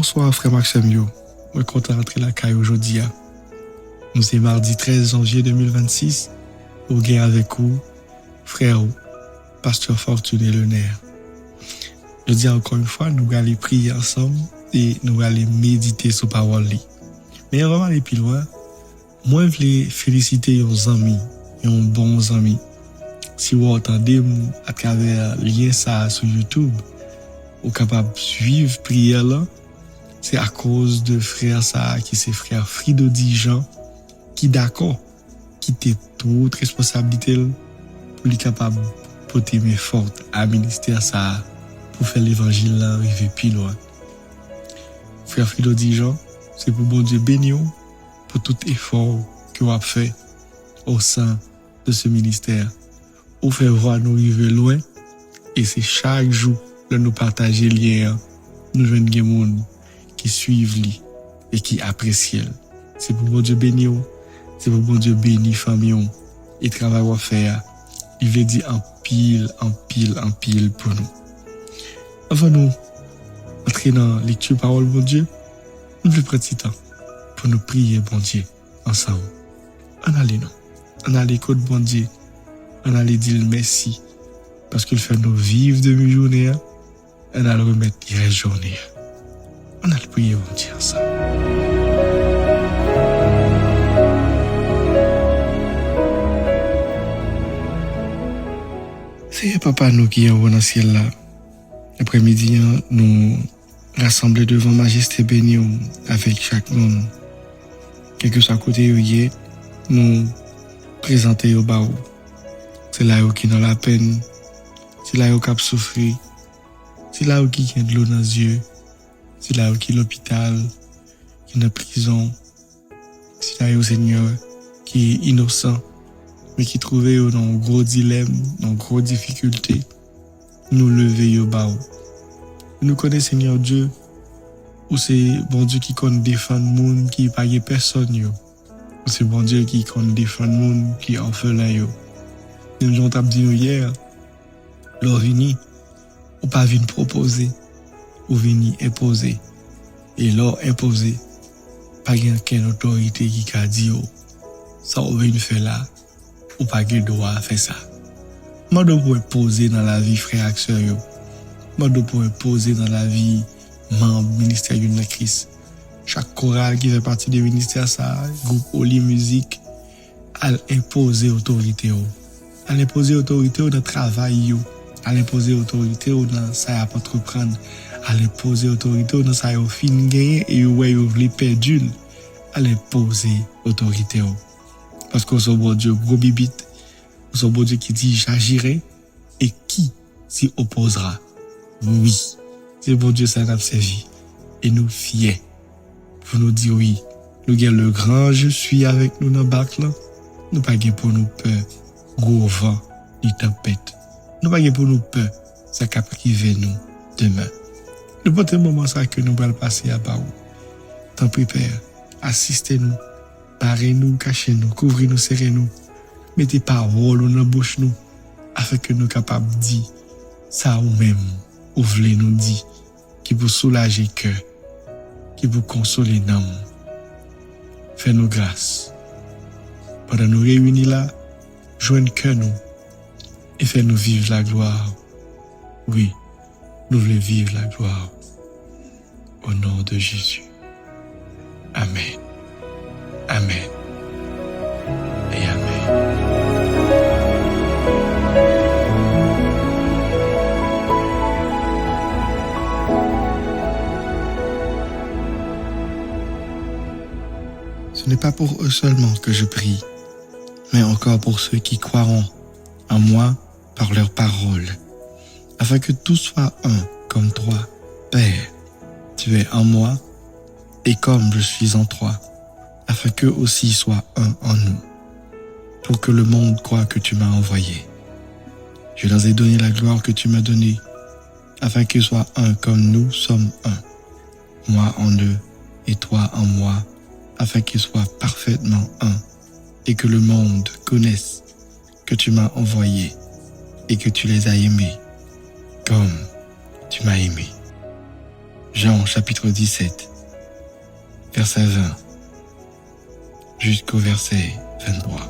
Bonsoir frère Maxime yo. Je suis content d'entrer la caille aujourd'hui. Nous c'est mardi 13 janvier 2026. Au gain avec vous, frère, pasteur Fortuné Lenaire. Je dis encore une fois, nous allons prier ensemble et nous allons méditer sur la parole. Mais avant d'aller plus loin, moi je voulais féliciter nos amis, nos bons amis. Si vous entendez à travers le lien ça sur YouTube, vous êtes capable de suivre la prière là. C'est à cause de frère ça, qui c'est frère Frido Dijon, qui d'accord, qui était toute responsabilité pour lui capable de porter main forte à ministère ça, pour faire l'évangile là, arriver plus loin. Frère Frido Dijon, c'est pour bon Dieu bénir pour tout effort que vous avez fait au sein de ce ministère. Vous fait voir nous arriver loin, et c'est chaque jour que nous partager lien, nous jeunes des gens qui suivent lui et qui apprécient. C'est pour bon Dieu bénir, c'est pour bon Dieu bénir famille et travail à faire. Il veut dire en pile pour nous. Avant nous entrer dans la lecture parole bon Dieu, nous voulons prendre ce temps pour nous prier bon Dieu ensemble. On allait non, on allait écouter bon Dieu, on allait dire merci parce qu'il fait nous vivre demi-journée, on allait remettre la journée. On a le prier bon Dieu ensemble. C'est papa nous qui est dans le ciel là. Après-midi, nous rassembler devant Majesté bénie avec chaque monde. Quel que soit côté où il est, nous présenter au bas. C'est là où qui dans la peine, c'est là où qui a souffert, c'est là où qui a de l'eau dans les yeux. C'est là où qui est l'hôpital, qui est la prison. C'est là où Seigneur qui est innocent, mais qui trouvait dans un gros dilemme, dans gros difficultés. Nous lever au bas. Nous connaissons Seigneur Dieu, ou c'est bon Dieu qui compte défendre le monde qui n'a pas personne. Ou c'est bon Dieu qui compte défendre le monde qui est orphelin. Nous avons dit hier, l'or vini, ou pas venir proposer. Ou venir imposer. Et leur imposer, pas aucune autorité qui a dit, ça ou venir faire là, ou pas de droit à faire ça. Moi, je peux imposer dans la vie frère et sœur. Moi, je peux imposer dans la vie membre ministère de Christ. Chaque chorale qui fait partie du ministère, ça, groupe Oli Musique, à imposer autorité. À imposer autorité dans le travail. À imposer autorité dans ça à entreprendre. À imposer autorité dans ça au fin gagner et ouais vous voulez perdre à imposer autorité parce que c'est bon Dieu gros bibite c'est bon Dieu qui dit j'agirai et qui s'y opposera oui c'est bon Dieu ça n'a servi et nous fiers pour nous dire oui nous gagne le grand je suis avec nous dans barque là nous pas gain pour nous peur gros vent ni tempête nous pas gain pour nous peur ça cap priver nous demain. Nous portons le moment ça que nous allons passer à bas. Tant pis Père, assistez-nous, parez-nous, cachez-nous, couvrez-nous, serrez-nous, mettez paroles dans la bouche nous, afin que nous capables de dire ça ou même, ou voulez nous dire, qui vous soulager le cœur, qui vous consoler l'âme. Fais-nous grâce. Pendant nous réunis là, joignez cœur nous, et fais-nous vivre la gloire. Oui. Nous voulons vivre la gloire. Au nom de Jésus. Amen. Amen. Et Amen. Ce n'est pas pour eux seulement que je prie, mais encore pour ceux qui croiront en moi par leurs paroles. Afin que tout soit un, comme toi, Père, tu es en moi, et comme je suis en toi, afin qu'eux aussi soient un en nous, pour que le monde croie que tu m'as envoyé. Je leur ai donné la gloire que tu m'as donnée, afin qu'ils soient un comme nous sommes un, moi en eux, et toi en moi, afin qu'ils soient parfaitement un, et que le monde connaisse que tu m'as envoyé, et que tu les as aimés, comme tu m'as aimé. Jean chapitre 17, verset 20 jusqu'au verset 23.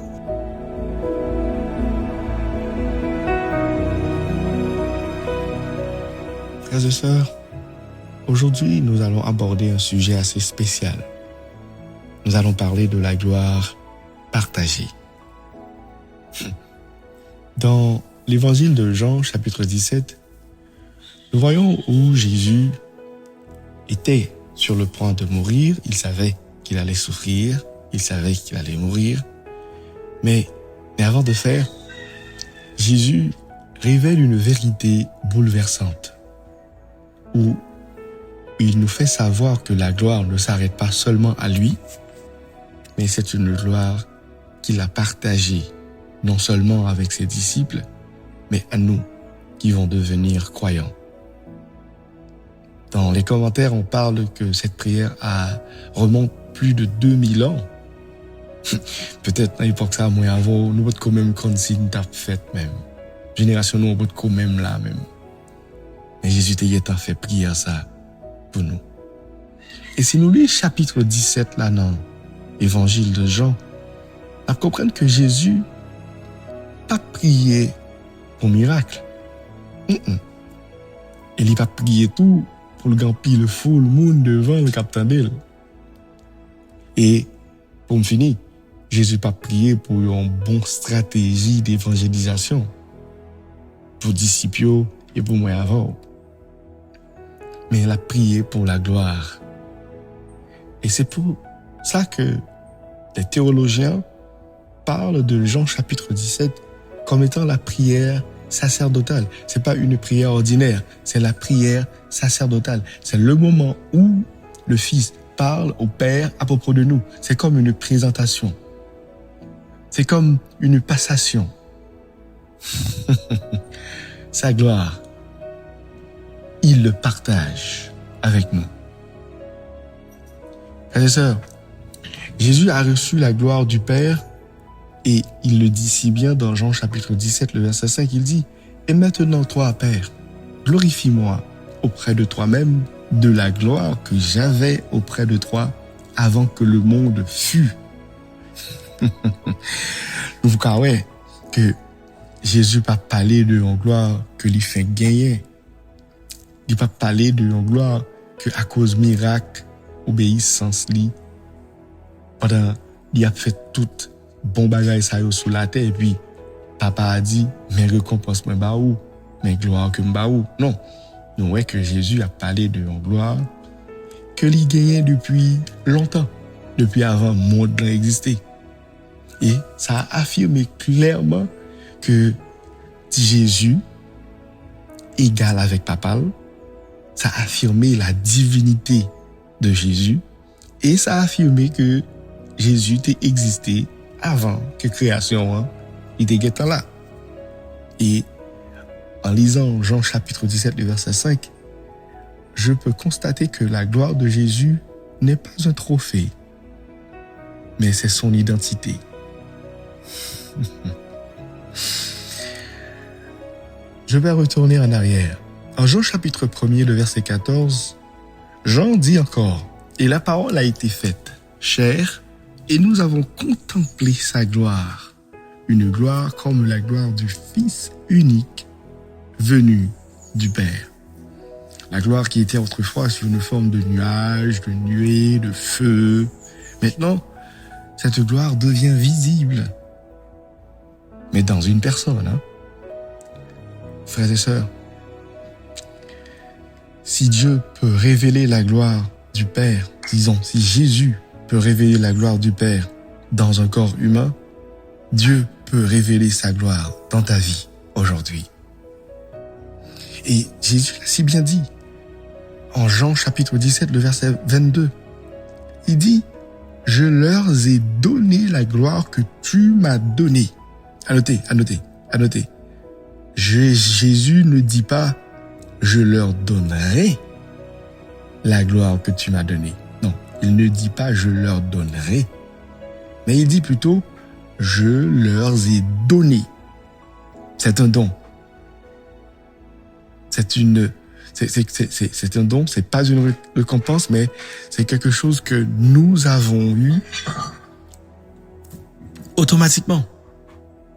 Frères et sœurs, aujourd'hui nous allons aborder un sujet assez spécial. Nous allons parler de la gloire partagée. Dans l'évangile de Jean chapitre 17, nous voyons où Jésus était sur le point de mourir. Il savait qu'il allait souffrir, il savait qu'il allait mourir. Mais avant de faire, Jésus révèle une vérité bouleversante, où il nous fait savoir que la gloire ne s'arrête pas seulement à lui, mais c'est une gloire qu'il a partagée, non seulement avec ses disciples, mais à nous qui vont devenir croyants. Dans les commentaires, on parle que cette prière remonte plus de 2000 ans. Peut-être à l'époque ça, moi avant, nous quand même consigne t'a fait même. Génération nous on quand même là même. Mais Jésus t'a fait prière ça pour nous. Et si nous lisons chapitre 17 là dans l'évangile de Jean, on comprend que Jésus pas prié pour miracle. Il n'a pas prié tout pour le gampi le full monde devant le capitaine d'elle. Et pour me finir, Jésus pas prié pour une bonne stratégie d'évangélisation pour disciples et pour moi avant. Mais il a prié pour la gloire. Et c'est pour ça que les théologiens parlent de Jean chapitre 17 comme étant la prière sacerdotale. C'est pas une prière ordinaire, c'est la prière sacerdotale. C'est le moment où le Fils parle au Père à propos de nous. C'est comme une présentation. C'est comme une passation. Sa gloire, il le partage avec nous. Frères et sœurs, Jésus a reçu la gloire du Père et il le dit si bien dans Jean chapitre 17, le verset 5, il dit « Et maintenant, toi, Père, glorifie-moi auprès de toi-même de la gloire que j'avais auprès de toi avant que le monde fût. » Vous voyez que Jésus n'a pas parlé de la gloire que lui fait gagner. Il n'a pas parlé de la gloire que à cause miracle, obéissance lui, pendant il a fait toute bon bagage ça sur la terre et puis papa a dit mais récompense moi ba ou mais gloire que m'ba ou. Non, nous voyons que Jésus a parlé de la gloire que lui gagnait depuis longtemps, depuis avant le monde existait. Et ça a affirmé clairement que Jésus égal avec papa, ça a affirmé la divinité de Jésus et ça a affirmé que Jésus était existé avant que création il était là. Et en lisant Jean chapitre 17, le verset 5, je peux constater que la gloire de Jésus n'est pas un trophée, mais c'est son identité. Je vais retourner en arrière. En Jean chapitre 1er, le verset 14, Jean dit encore, « Et la parole a été faite, chair, et nous avons contemplé sa gloire, une gloire comme la gloire du Fils unique venu du Père. » La gloire qui était autrefois sous une forme de nuage, de nuée, de feu. Maintenant, cette gloire devient visible, mais dans une personne. Frères et sœurs, si Dieu peut révéler la gloire du Père, disons, si Jésus peut révéler la gloire du Père dans un corps humain, Dieu peut révéler sa gloire dans ta vie aujourd'hui. Et Jésus l'a si bien dit, en Jean chapitre 17, le verset 22, il dit, « Je leur ai donné la gloire que tu m'as donnée. » À noter. Jésus ne dit pas, je leur donnerai la gloire que tu m'as donnée. Non, il ne dit pas, je leur donnerai. Mais il dit plutôt, je leur ai donné. C'est un don. C'est un don, c'est pas une récompense, mais c'est quelque chose que nous avons eu automatiquement.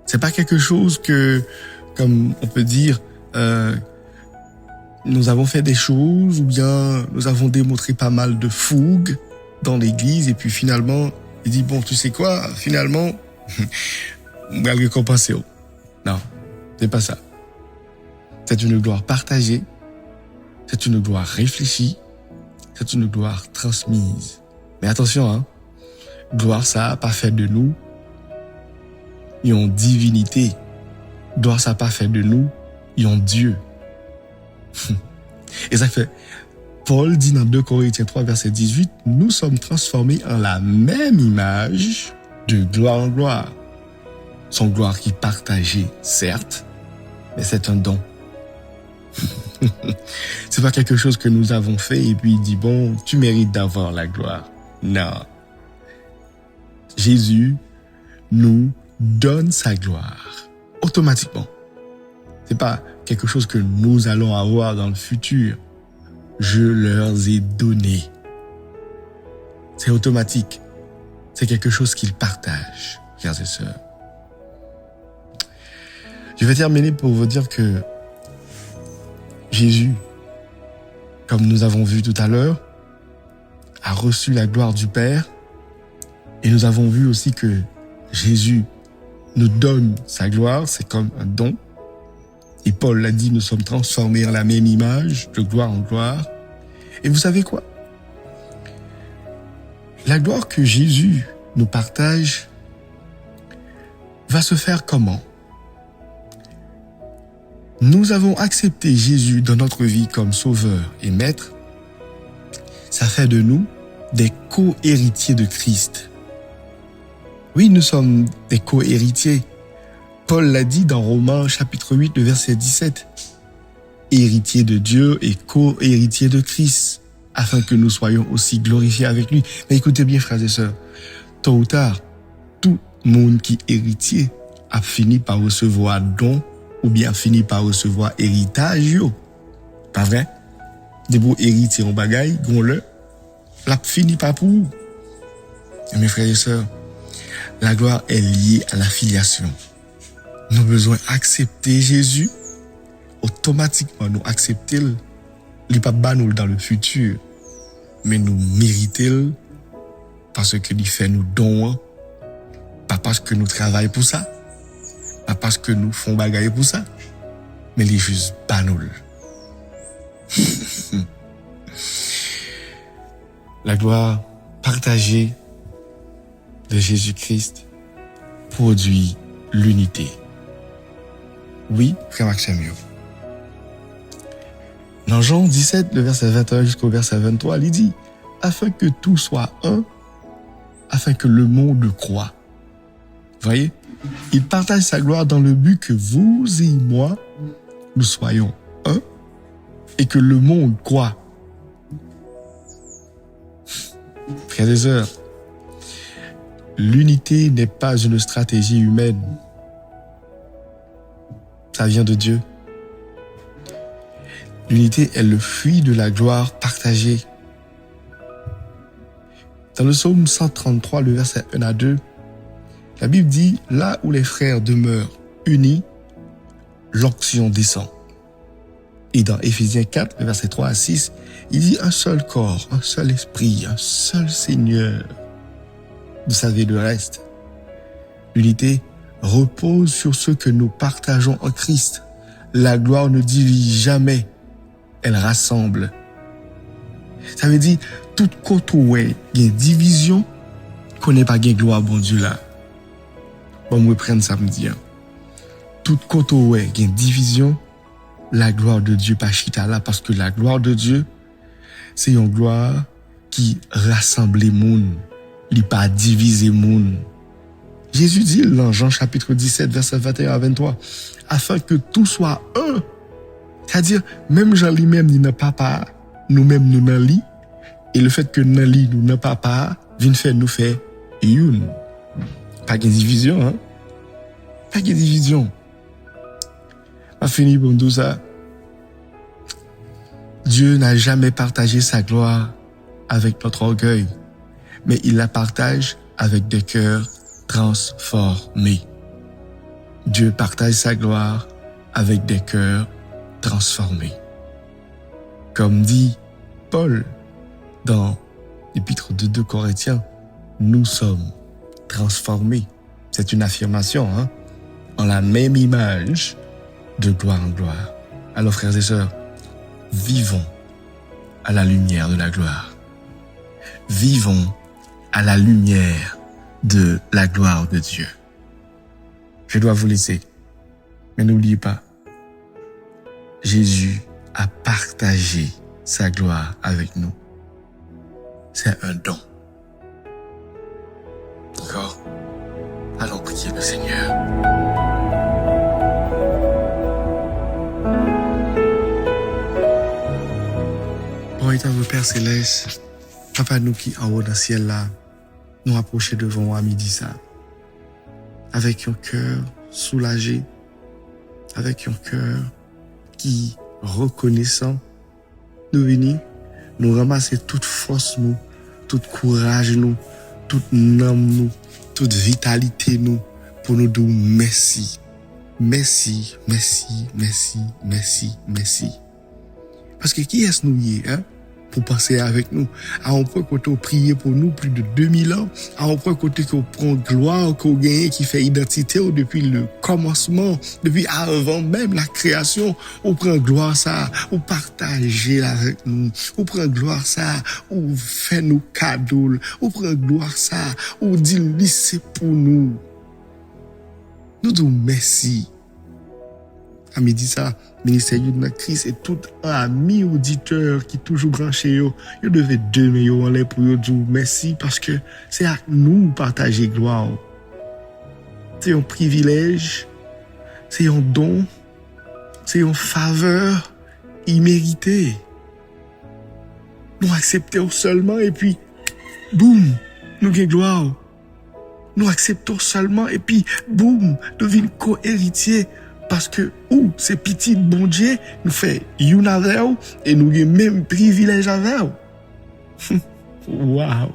C'est pas quelque chose que, comme on peut dire, nous avons fait des choses ou bien nous avons démontré pas mal de fougue dans l'église et puis finalement, il dit, bon, tu sais quoi, finalement, on va le récompenser. Non, c'est pas ça. C'est une gloire partagée, c'est une gloire réfléchie, c'est une gloire transmise. Mais attention, hein, gloire ça pas fait de nous une divinité. Gloire ça pas fait de nous un Dieu. Et ça fait, Paul dit dans 2 Corinthiens 3, verset 18, nous sommes transformés en la même image de gloire en gloire. Son gloire qui est partagée, certes, mais c'est un don. C'est pas quelque chose que nous avons fait et puis il dit, bon, tu mérites d'avoir la gloire. Non. Jésus nous donne sa gloire automatiquement. C'est pas quelque chose que nous allons avoir dans le futur. Je leur ai donné. C'est automatique. C'est quelque chose qu'ils partagent, frères et sœurs. Je vais terminer pour vous dire que Jésus, comme nous avons vu tout à l'heure, a reçu la gloire du Père et nous avons vu aussi que Jésus nous donne sa gloire, c'est comme un don. Et Paul l'a dit, nous sommes transformés en la même image, de gloire en gloire. Et vous savez quoi? La gloire que Jésus nous partage va se faire comment? Nous avons accepté Jésus dans notre vie comme sauveur et maître. Ça fait de nous des co-héritiers de Christ. Oui, nous sommes des co-héritiers. Paul l'a dit dans Romains chapitre 8, le verset 17. Héritier de Dieu et co-héritier de Christ, afin que nous soyons aussi glorifiés avec lui. Mais écoutez bien, frères et sœurs, tôt ou tard, tout le monde qui est héritier a fini par recevoir don ou bien fini par recevoir héritage. Pas vrai? Des beaux héritiers en bagaille, gros-le, l'a fini par pour. Et mes frères et sœurs, la gloire est liée à la filiation. Nous avons besoin d'accepter Jésus. Automatiquement, nous accepter. Il n'est pas banal dans le futur. Mais nous méritons parce qu'il fait nous dons. Pas parce que nous travaillons pour ça. Pas parce que nous faisons bagaille pour ça. Mais il est juste banal. La gloire partagée de Jésus-Christ produit l'unité. Oui, frère Maxime. Dans Jean 17, le verset 21 jusqu'au verset 23, il dit, afin que tout soit un, afin que le monde croie. Vous voyez? Il partage sa gloire dans le but que vous et moi, nous soyons un et que le monde croit. Frères et sœurs, l'unité n'est pas une stratégie humaine. Ça vient de Dieu. L'unité est le fruit de la gloire partagée. Dans le psaume 133, le verset 1 à 2, la Bible dit, là où les frères demeurent unis, l'onction descend. Et dans Éphésiens 4, le verset 3 à 6, il dit un seul corps, un seul esprit, un seul Seigneur. Vous savez le reste. L'unité repose sur ce que nous partageons en Christ. La gloire ne divise jamais, elle rassemble. Ça veut dire, toute côté où il y a division, connaît pas gain gloire bon Dieu là. Bon, me prendre samedi. Toute côté où il y a division, la gloire de Dieu pas chita là, parce que la gloire de Dieu, c'est une gloire qui rassemble les monde, il pas diviser monde. Jésus dit dans Jean chapitre 17, verset 21 à 23, afin que tout soit un. C'est-à-dire, même Jean lui-même, il n'a pas part, nous-mêmes, nous n'en lit, et le fait que nous n'en lit, nous n'en pas part, vient faire nous faire une. Pas de division, hein? Pas de division. On a fini pour tout ça. Dieu n'a jamais partagé sa gloire avec notre orgueil, mais il la partage avec des cœurs transformés. Dieu partage sa gloire avec des cœurs transformés. Comme dit Paul dans l'épître de 2 Corinthiens, nous sommes transformés. C'est une affirmation, en la même image de gloire en gloire. Alors frères et sœurs, vivons à la lumière de la gloire. Vivons à la lumière de la gloire de Dieu. Je dois vous laisser, mais n'oubliez pas, Jésus a partagé sa gloire avec nous. C'est un don. D'accord? Allons prier le Seigneur. Bon éternel Père Céleste, Papa nous qui en haut dans le ciel là, nous approcher devant à midi ça, avec un cœur soulagé, avec un cœur qui reconnaissant, nous venir, nous ramasser toute force nous, tout courage nous, toute âme nous, toute vitalité nous, pour nous dire merci. Merci, merci, merci, merci, merci. Parce que qui est-ce nous y est, pour passer avec nous? À un point côté on prié pour nous plus de 2000 ans, à un point côté qu'on prend gloire, qu'on gagne, qui fait identité depuis le commencement, depuis avant même la création, on prend gloire ça, on partage avec nous, on prend gloire ça, on fait nos cadeaux, on prend gloire ça, on dit c'est pour nous. Nous disons merci. À midi ça, ministère de Christ et tout ami auditeur qui toujours branché yo devait donner en l'air pour yo dire merci parce que c'est à nous partager gloire. C'est un privilège, c'est un don, c'est une faveur imméritée. Nous acceptons seulement et puis boum, nous gagnons gloire. Nous acceptons seulement et puis boum, nous devenons co-héritiers. Parce que, c'est petit bon Dieu, nous fait une avec et nous avons même privilège avec. Waouh!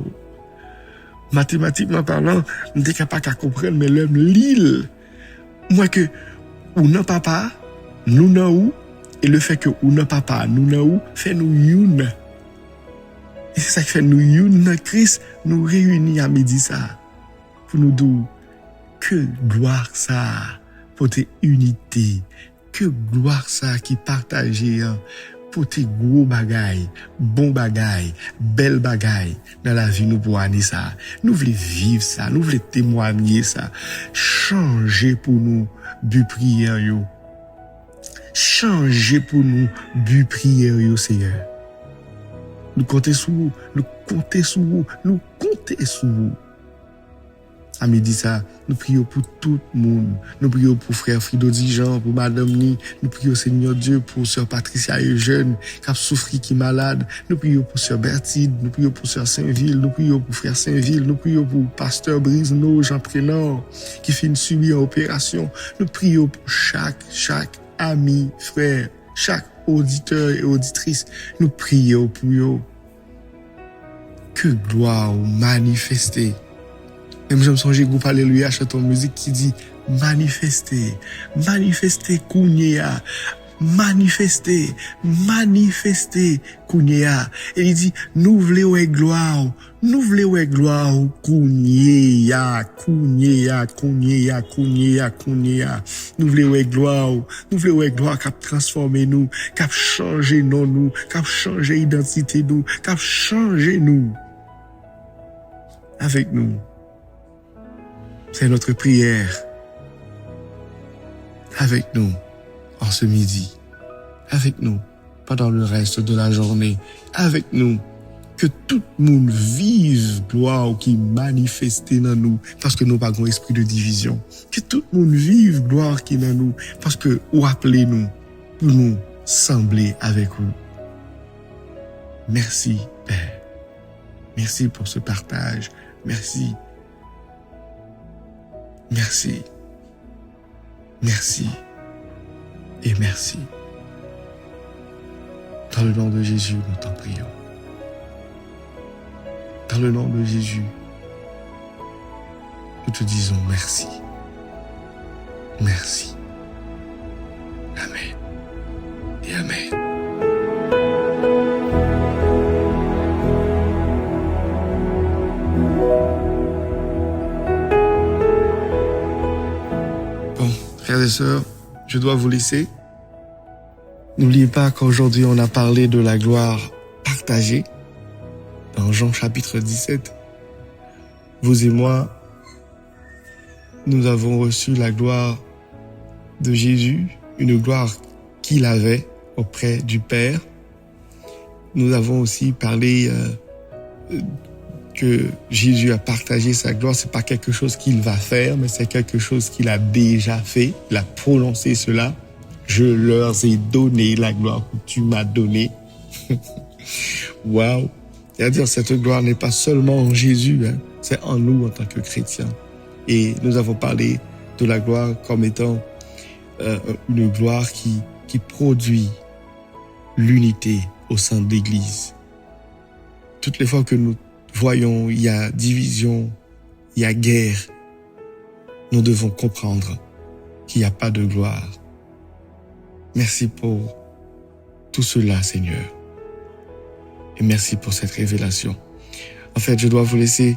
Mathématiquement parlant, nous sommes capables de comprendre, mais l'homme l'île. Moi que, ou non papa, nous non et le fait que ou non papa, nous non fait nous une. Et c'est ça qui fait nous une dans Christ, nous réunis à midi ça. Pour nous dire, que gloire ça! Pour tes unités, que gloire ça qui partageait, pour tes gros bagailles, bon bagailles, belles bagailles dans la vie nous pour année ça. Nous voulons vivre ça, nous voulons témoigner ça, changer pour nous but prière yo. Changer pour nous but prière yo Seigneur. Nous comptons sur vous, nous comptons sur vous, nous comptons sur vous. À midi ça, nous prions pour tout le monde. Nous prions pour frère Frido Dijon, pour madame Ni. Nous prions Seigneur Dieu pour sœur Patricia Eugène, qui a souffert, qui est malade. Nous prions pour sœur Bertide. Nous prions pour sœur Saint-Ville. Nous prions pour frère Saint-Ville. Nous prions pour pasteur Brisno, Jean Prénor, qui finit subir une opération. Nous prions pour chaque ami, frère, chaque auditeur et auditrice. Nous prions pour eux. Que gloire manifester. Même je me songe groupe Alléluia chanton musique qui dit manifester kounyea, manifester kounyea. Et il dit nous voulons gloire kounyea. Nous voulons gloire qui a transformé nous, qui a changé nous, qui a changé identité nous, qui a changé nous. Avec nous. C'est notre prière avec nous en ce midi, avec nous pendant le reste de la journée, avec nous, que tout le monde vive gloire qui manifeste dans nous, parce que nous n'avons pas esprit de division. Que tout le monde vive gloire qui est dans nous, parce que vous appelez nous pour nous sembler avec vous. Merci, Père. Merci pour ce partage. Merci. Merci. Merci. Et merci. Dans le nom de Jésus, nous t'en prions. Dans le nom de Jésus, nous te disons merci. Merci. Amen. Et Amen. Bon, frères et sœurs, je dois vous laisser. N'oubliez pas qu'aujourd'hui, on a parlé de la gloire partagée dans Jean chapitre 17. Vous et moi, nous avons reçu la gloire de Jésus, une gloire qu'il avait auprès du Père. Nous avons aussi parlé que Jésus a partagé sa gloire. C'est pas quelque chose qu'il va faire, mais c'est quelque chose qu'il a déjà fait. Il a prononcé cela. Je leur ai donné la gloire que tu m'as donnée. Waouh! C'est-à-dire, cette gloire n'est pas seulement en Jésus, hein, c'est en nous en tant que chrétiens. Et nous avons parlé de la gloire comme étant une gloire qui produit l'unité au sein de l'Église. Toutes les fois que nous voyons, il y a division, il y a guerre, nous devons comprendre qu'il n'y a pas de gloire. Merci pour tout cela, Seigneur. Et merci pour cette révélation. En fait, je dois vous laisser.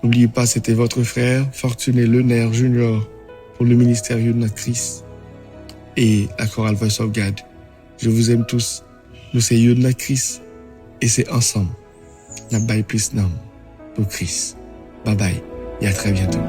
N'oubliez pas, c'était votre frère, Fortuné Lenaire Junior, pour le ministère de notre Christ et la chorale Voice of God. Je vous aime tous. Nous, c'est notre Christ et c'est ensemble. N'a pas plus nom pour Christ. Bye bye et à très bientôt.